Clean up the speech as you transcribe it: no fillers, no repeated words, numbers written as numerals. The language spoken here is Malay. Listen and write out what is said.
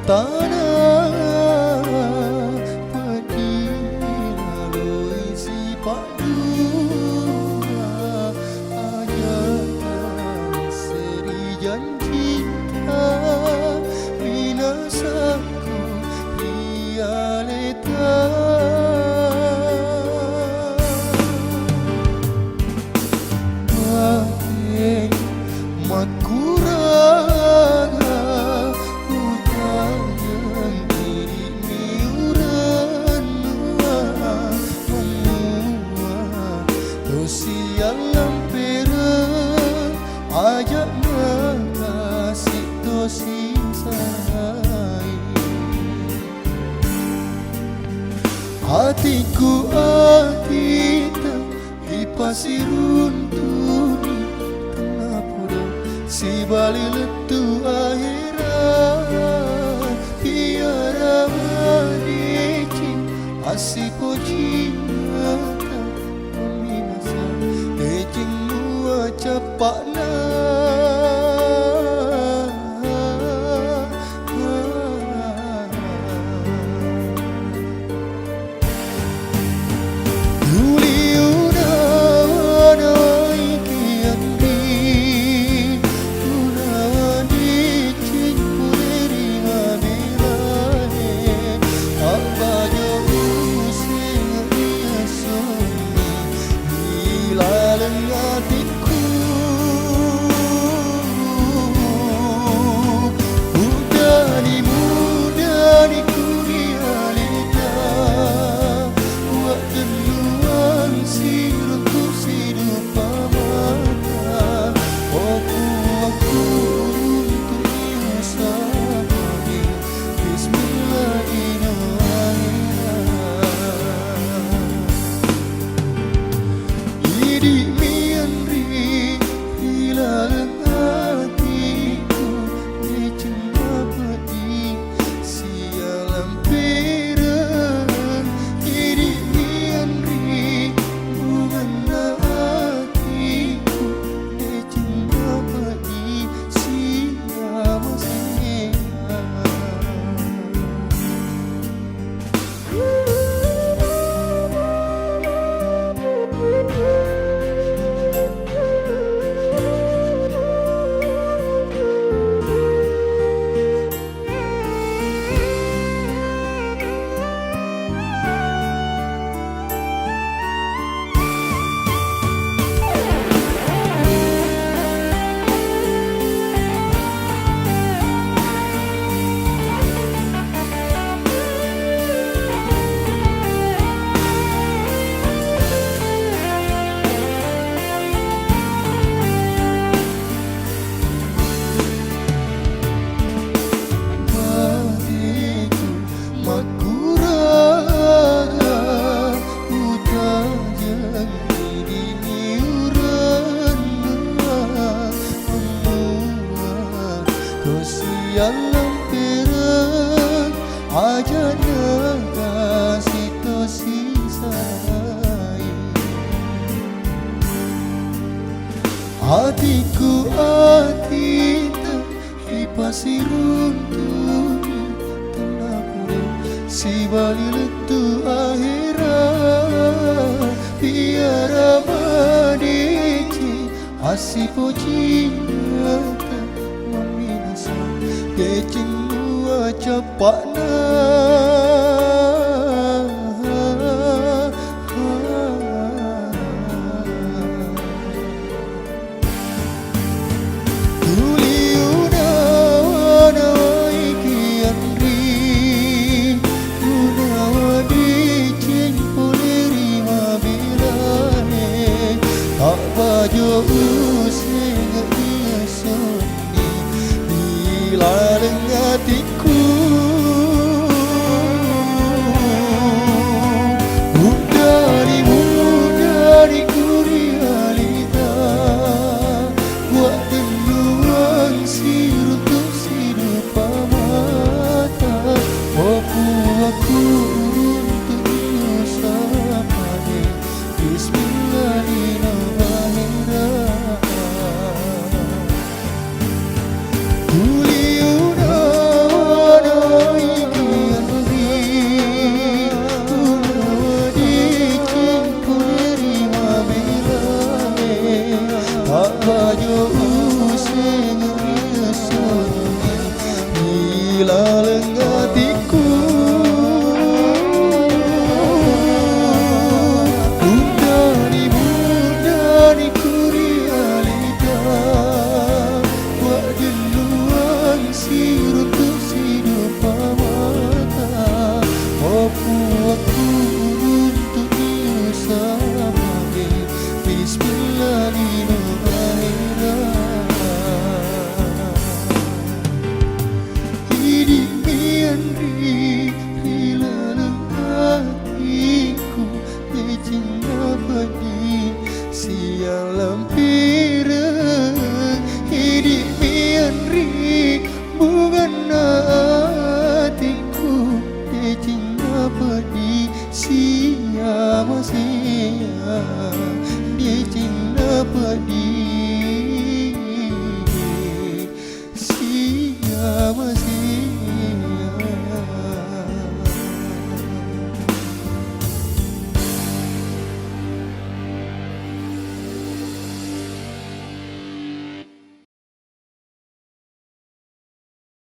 tanah pergi lalui si padua ayat seri janji binasaku realita ajak mengasih tosi sayang hatiku atita ipasi runtuni tengah podong si bali letu akhirat tiara manici asih poji mata meminasa ejing mua cepat yang lempiran aja ngasih tosi sayang hatiku atita ipasi runtuni tengah podong si bali letu akhirat tiara manici asih poji mata meminasa kecing mua cepat baju using ia sunyi dilarang hatiku dari realita buat dendungan sirup sirup mata mampu aku untuk bersama Bismillahirrahmanirrahim. banyo using reso bila